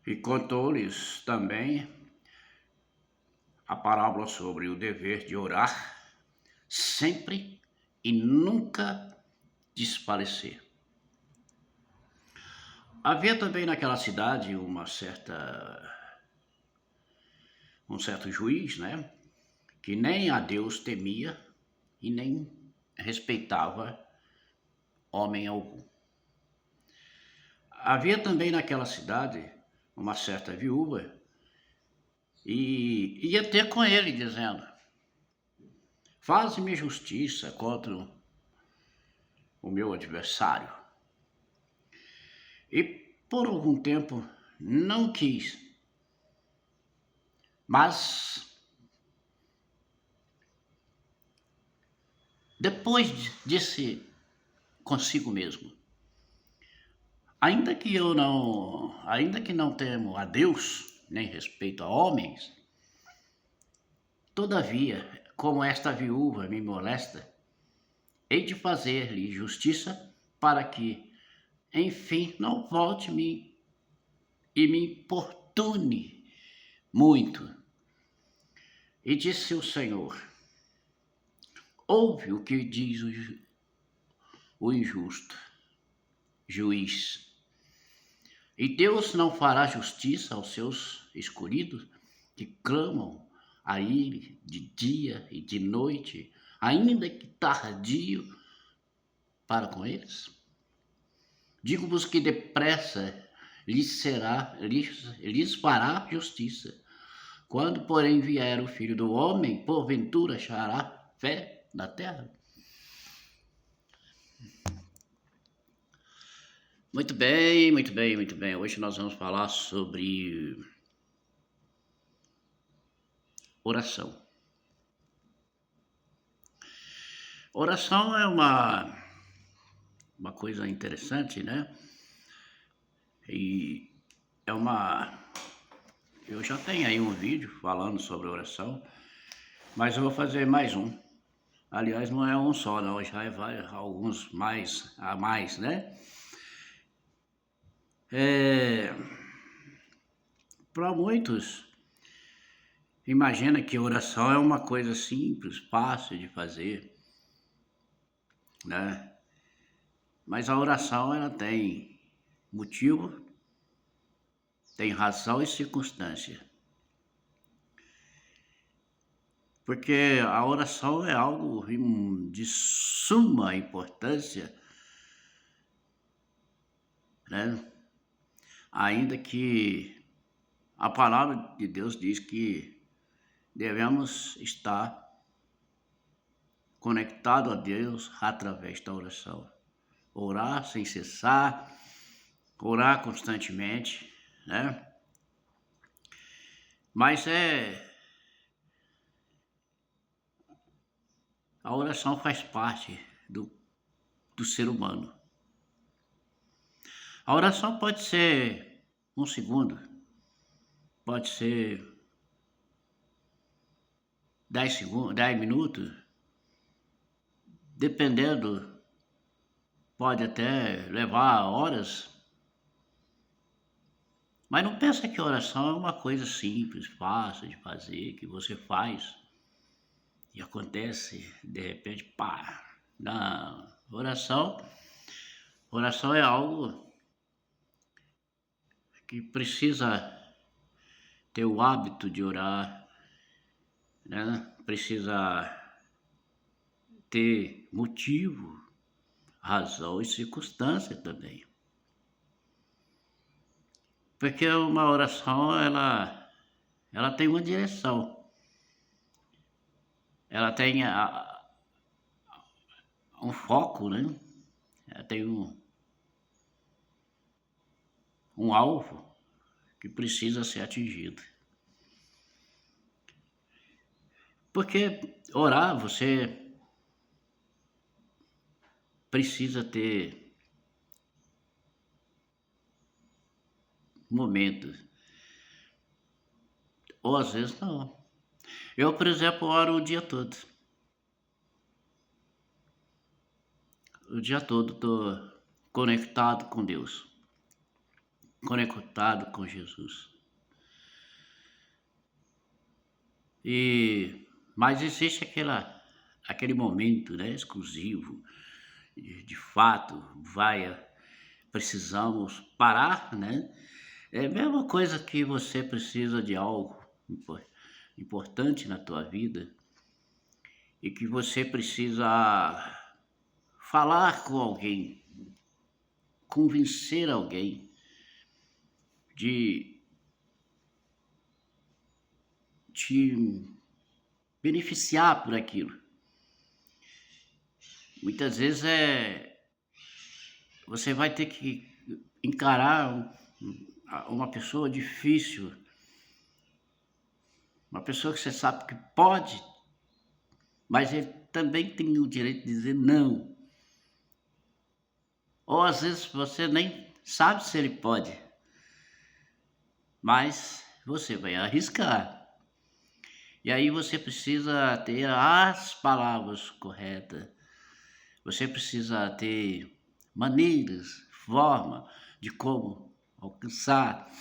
E contou-lhes também a parábola sobre o dever de orar sempre e nunca desfalecer. Havia também naquela cidade um certo juiz, né, que nem a Deus temia e nem respeitava homem algum. Havia também naquela cidade uma certa viúva e ia ter com ele dizendo: faze-me justiça contra o meu adversário. E por algum tempo não quis, mas depois disse consigo mesmo: ainda que não temo a Deus, nem respeito a homens, todavia, como esta viúva me molesta, hei de fazer-lhe justiça para que, enfim, não volte-me e me importune muito. E disse o Senhor: ouve o que diz o injusto juiz. E Deus não fará justiça aos seus escolhidos que clamam a Ele de dia e de noite, ainda que tardio para com eles? Digo-vos que depressa lhes fará justiça. Quando, porém, vier o Filho do Homem, porventura achará fé na terra? Muito bem, muito bem, muito bem. Hoje nós vamos falar sobre oração. Oração é uma coisa interessante, né? E é eu já tenho aí um vídeo falando sobre oração, mas eu vou fazer mais um. Aliás, não é um só, não, já vai alguns a mais, né? Para muitos, imagina que oração é uma coisa simples, fácil de fazer, né? Mas a oração, ela tem motivo, tem razão e circunstância. Porque a oração é algo de suma importância, né? Ainda que a palavra de Deus diz que devemos estar conectados a Deus através da oração. Orar sem cessar, orar constantemente, né? Mas a oração faz parte do ser humano. A oração pode ser um segundo, pode ser 10 segundos, 10 minutos, dependendo, pode até levar horas. Mas não pensa que oração é uma coisa simples, fácil de fazer, que você faz e acontece de repente, pá. Não, oração é algo que precisa ter o hábito de orar, né? Precisa ter motivo, razão e circunstância também. Porque uma oração, ela tem uma direção. Ela tem um foco, né? Ela tem um alvo que precisa ser atingido. Porque orar, você precisa ter momentos. Ou às vezes não. Eu, por exemplo, oro o dia todo. O dia todo estou conectado com Deus. conectado com Jesus. Mas existe aquele momento, né, exclusivo, de fato, precisamos parar, né? É a mesma coisa que você precisa de algo importante na tua vida e que você precisa falar com alguém, convencer alguém de te beneficiar por aquilo. Muitas vezes você vai ter que encarar uma pessoa difícil, uma pessoa que você sabe que pode, mas ele também tem o direito de dizer não. Ou às vezes você nem sabe se ele pode, mas você vai arriscar. E aí você precisa ter as palavras corretas, você precisa ter maneiras, forma de como alcançar.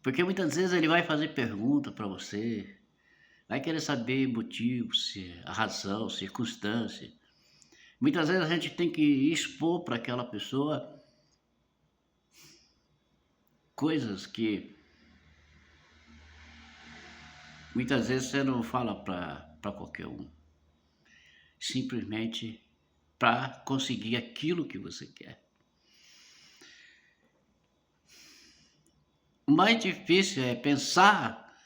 Porque muitas vezes ele vai fazer pergunta para você, vai querer saber motivos, a razão, circunstância. Muitas vezes a gente tem que expor para aquela pessoa coisas que muitas vezes você não fala para qualquer um. Simplesmente para conseguir aquilo que você quer. O mais difícil é pensar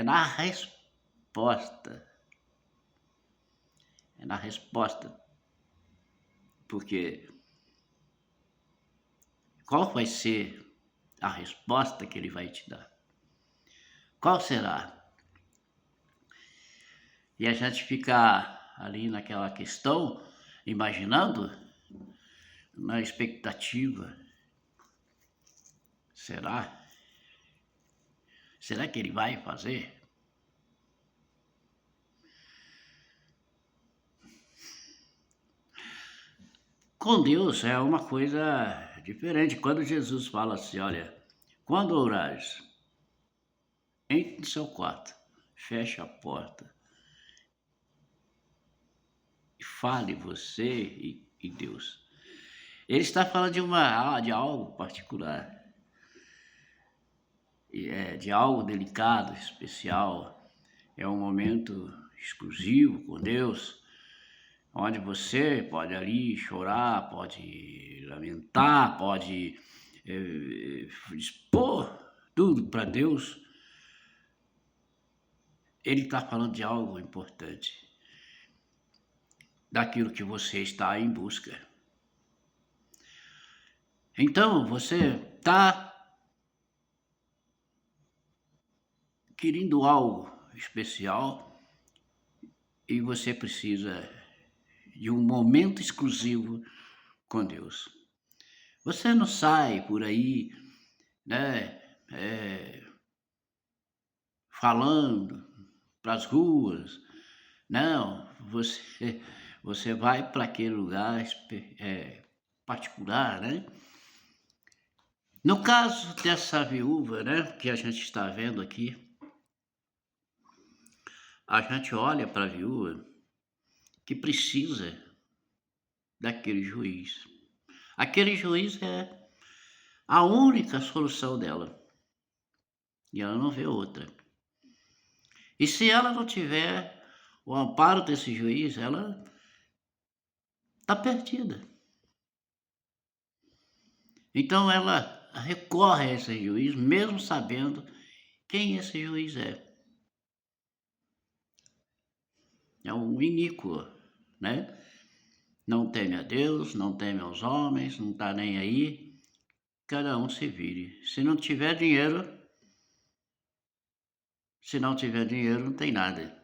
na resposta. É na resposta. Porque qual vai ser a resposta que ele vai te dar? Qual será? E a gente fica ali naquela questão, imaginando, na expectativa. Será? Será que ele vai fazer? Com Deus é uma coisa diferente. Quando Jesus fala assim, olha, quando orares, entre no seu quarto, feche a porta e fale você e Deus. Ele está falando de algo particular, de algo delicado, especial. É um momento exclusivo com Deus, onde você pode ali chorar, pode lamentar, pode expor tudo para Deus. Ele está falando de algo importante, daquilo que você está em busca. Então, você está querendo algo especial e você precisa de um momento exclusivo com Deus. Você não sai por aí, né, falando para as ruas. Não, você vai para aquele lugar particular, né? No caso dessa viúva, né, que a gente está vendo aqui, a gente olha para a viúva que precisa daquele juiz. Aquele juiz é a única solução dela. E ela não vê outra. E se ela não tiver o amparo desse juiz, ela está perdida. Então ela recorre a esse juiz, mesmo sabendo quem esse juiz é. É um iníquo, né? Não teme a Deus, não teme aos homens, não está nem aí. Cada um se vire. Se não tiver dinheiro, não tem nada.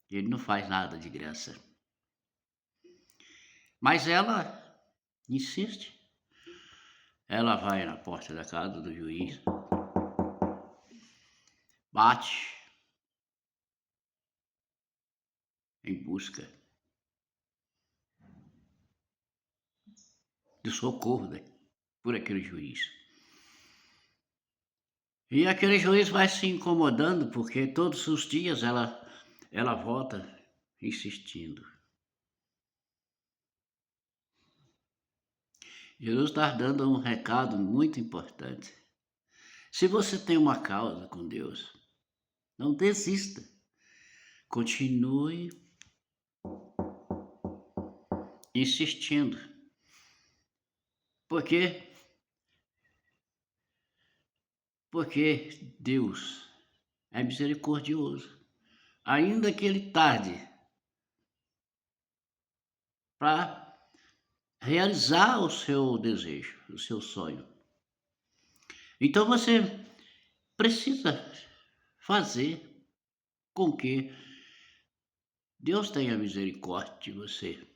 Ele não faz nada de graça. Mas ela insiste. Ela vai na porta da casa do juiz, bate em busca do socorro, né, por aquele juiz. E aquele juiz vai se incomodando, porque todos os dias ela volta insistindo. Jesus está dando um recado muito importante. Se você tem uma causa com Deus, não desista. Continue insistindo. Por quê? Porque Deus é misericordioso. Ainda que ele tarde para realizar o seu desejo, o seu sonho. Então você precisa fazer com que Deus tenha misericórdia de você.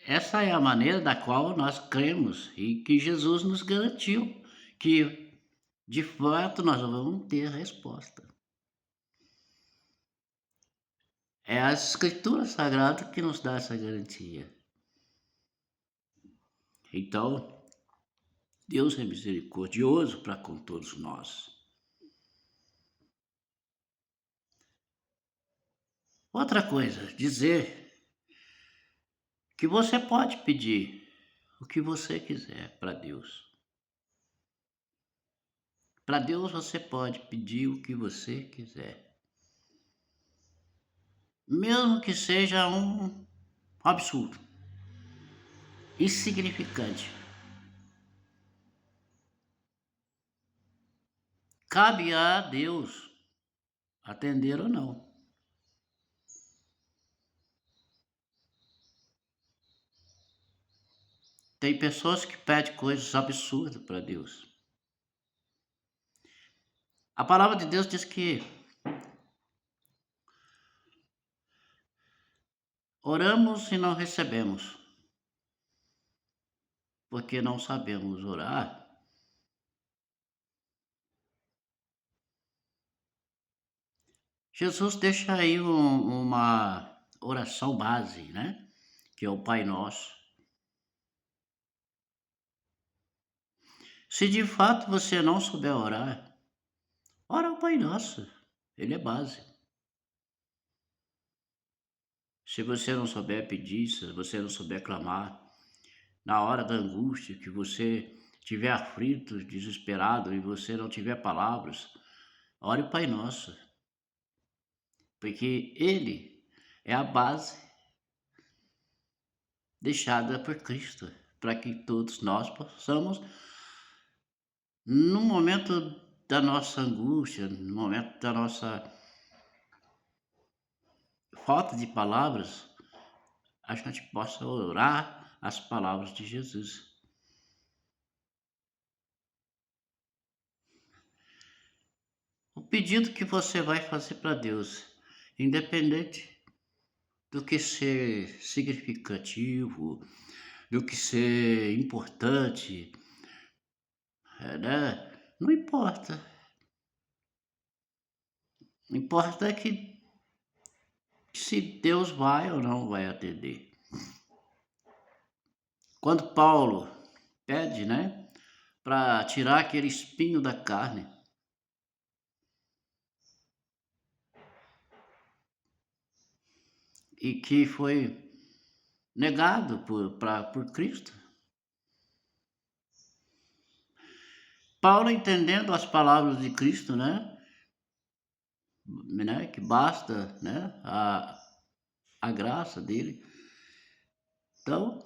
Essa é a maneira da qual nós cremos e que Jesus nos garantiu que, de fato, nós vamos ter a resposta. É a Escritura Sagrada que nos dá essa garantia. Então, Deus é misericordioso para com todos nós. Outra coisa, dizer que você pode pedir o que você quiser para Deus. Para Deus você pode pedir o que você quiser. Mesmo que seja um absurdo, insignificante. Cabe a Deus atender ou não. Tem pessoas que pedem coisas absurdas para Deus. A palavra de Deus diz que oramos e não recebemos, porque não sabemos orar. Jesus deixa aí uma oração base, né? Que é o Pai Nosso. Se de fato você não souber orar, ora ao Pai Nosso. Ele é base. Se você não souber pedir, se você não souber clamar, na hora da angústia, que você estiver aflito, desesperado e você não tiver palavras, ore o Pai Nosso. Porque Ele é a base deixada por Cristo, para que todos nós possamos, no momento da nossa angústia, no momento da nossa falta de palavras, a gente possa orar as palavras de Jesus. O pedido que você vai fazer para Deus, independente do que ser significativo, do que ser importante, né? Não importa. Importa é que se Deus vai ou não vai atender. Quando Paulo pede, né, para tirar aquele espinho da carne, e que foi negado por Cristo. Paulo, entendendo as palavras de Cristo, né, que basta, né, a graça dele, então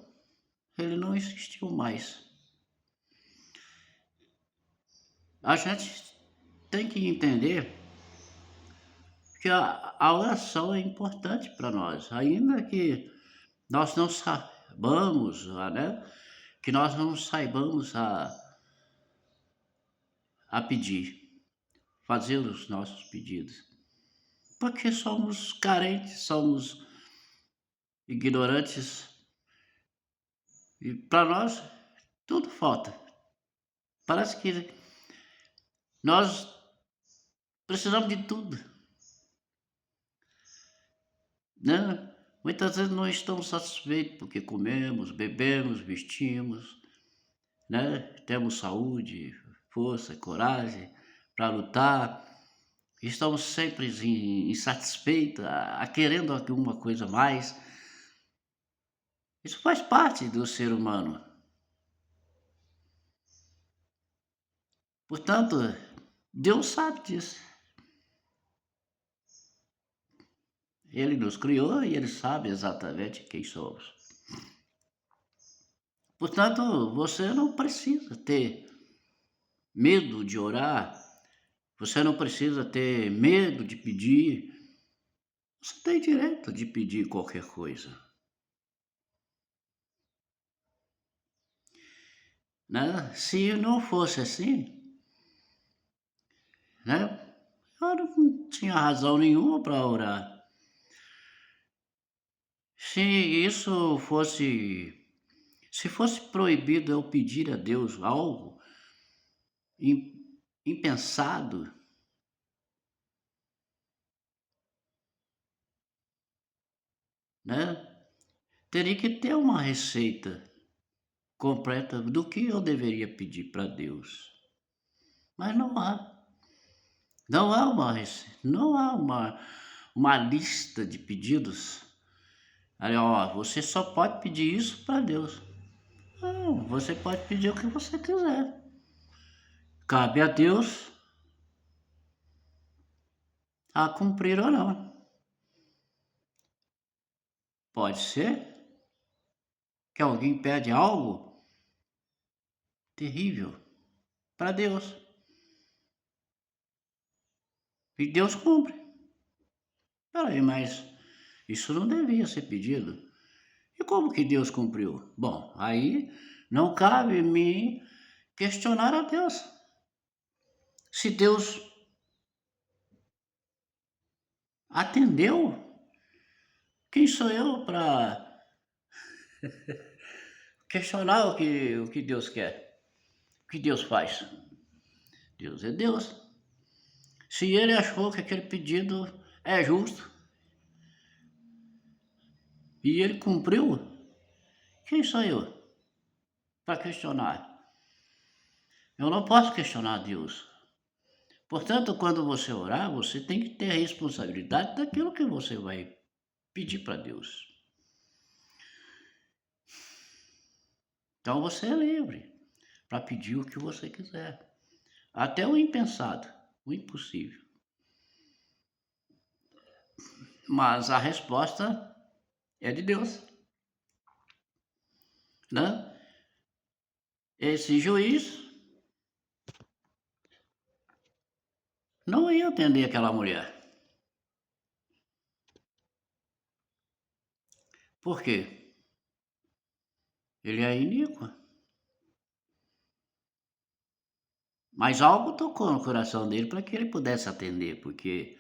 ele não insistiu mais. A gente tem que entender que a oração é importante para nós, ainda que nós não saibamos, né, que nós não saibamos a pedir, fazer os nossos pedidos, porque somos carentes, somos ignorantes e para nós tudo falta. Parece que nós precisamos de tudo, né? Muitas vezes não estamos satisfeitos porque comemos, bebemos, vestimos, né? Temos saúde, força, coragem para lutar. Estamos sempre insatisfeitos, querendo alguma coisa a mais. Isso faz parte do ser humano. Portanto, Deus sabe disso. Ele nos criou e ele sabe exatamente quem somos. Portanto, você não precisa ter medo de orar, você não precisa ter medo de pedir. Você tem direito de pedir qualquer coisa, né? Se não fosse assim, né? Eu não tinha razão nenhuma para orar. Se isso fosse, se fosse proibido eu pedir a Deus algo impensado, né? Teria que ter uma receita completa do que eu deveria pedir para Deus. Mas não há. Não há uma receita, não há uma lista de pedidos. Aí, ó, você só pode pedir isso para Deus. Não, você pode pedir o que você quiser. Cabe a Deus a cumprir ou não. Pode ser que alguém pede algo terrível para Deus e Deus cumpre. Peraí, mas isso não devia ser pedido. E como que Deus cumpriu? Bom, aí não cabe me questionar a Deus. Se Deus atendeu, quem sou eu para questionar o que Deus quer? O que Deus faz? Deus é Deus. Se ele achou que aquele pedido é justo e ele cumpriu, quem sou eu para questionar? Eu não posso questionar Deus. Portanto, quando você orar, você tem que ter a responsabilidade daquilo que você vai pedir para Deus. Então você é livre para pedir o que você quiser, até o impensado, o impossível. Mas a resposta é de Deus, né? Esse juiz não ia atender aquela mulher. Por quê? Ele é iníquo. Mas algo tocou no coração dele para que ele pudesse atender, porque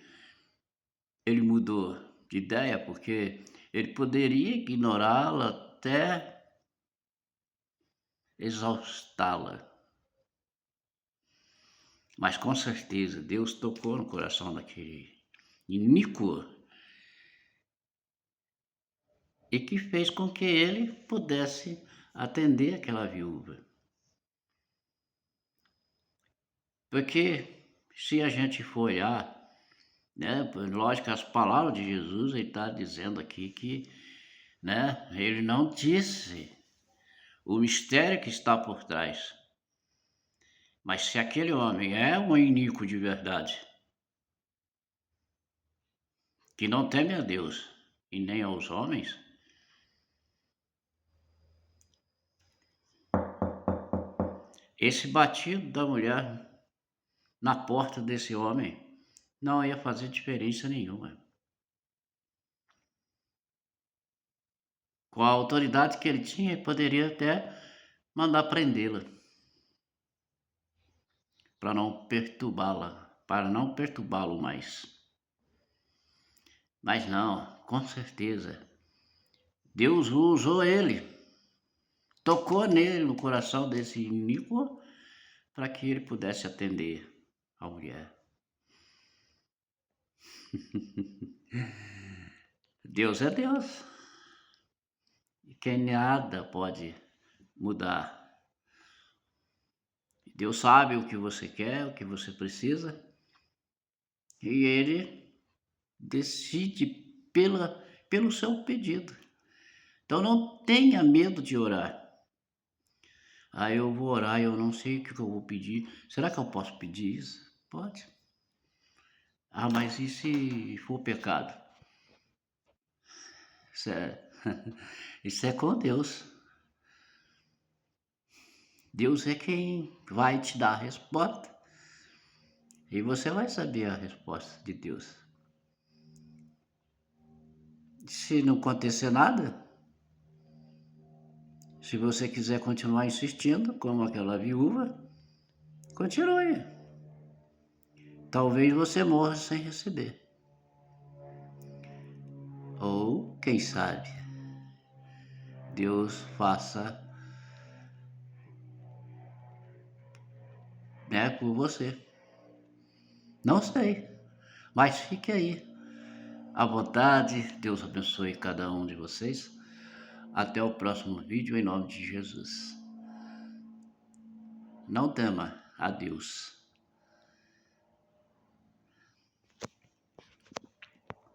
ele mudou de ideia, porque ele poderia ignorá-la até exaustá-la. Mas com certeza Deus tocou no coração daquele iníquo e que fez com que ele pudesse atender aquela viúva. Porque se a gente for olhar, né, lógico, as palavras de Jesus, ele está dizendo aqui que, né, ele não disse o mistério que está por trás. Mas se aquele homem é um iníquo de verdade, que não teme a Deus e nem aos homens, esse batido da mulher na porta desse homem não ia fazer diferença nenhuma. Com a autoridade que ele tinha, ele poderia até mandar prendê-la para não perturbá-la, para não perturbá-lo mais. Mas não, com certeza, Deus usou ele, tocou nele, no coração desse iníquo, para que ele pudesse atender a mulher. Deus é Deus. E que nada pode mudar. Deus sabe o que você quer, o que você precisa, e Ele decide pelo seu pedido. Então não tenha medo de orar. Ah, eu vou orar, eu não sei o que eu vou pedir. Será que eu posso pedir isso? Pode. Ah, mas e se for pecado? Isso é, isso é com Deus. Deus é quem vai te dar a resposta. E você vai saber a resposta de Deus. Se não acontecer nada, se você quiser continuar insistindo, como aquela viúva, continue. Talvez você morra sem receber. Ou, quem sabe, Deus faça, né, por você. Não sei, mas fique aí à vontade. Deus abençoe cada um de vocês. Até o próximo vídeo, em nome de Jesus. Não tema. Adeus.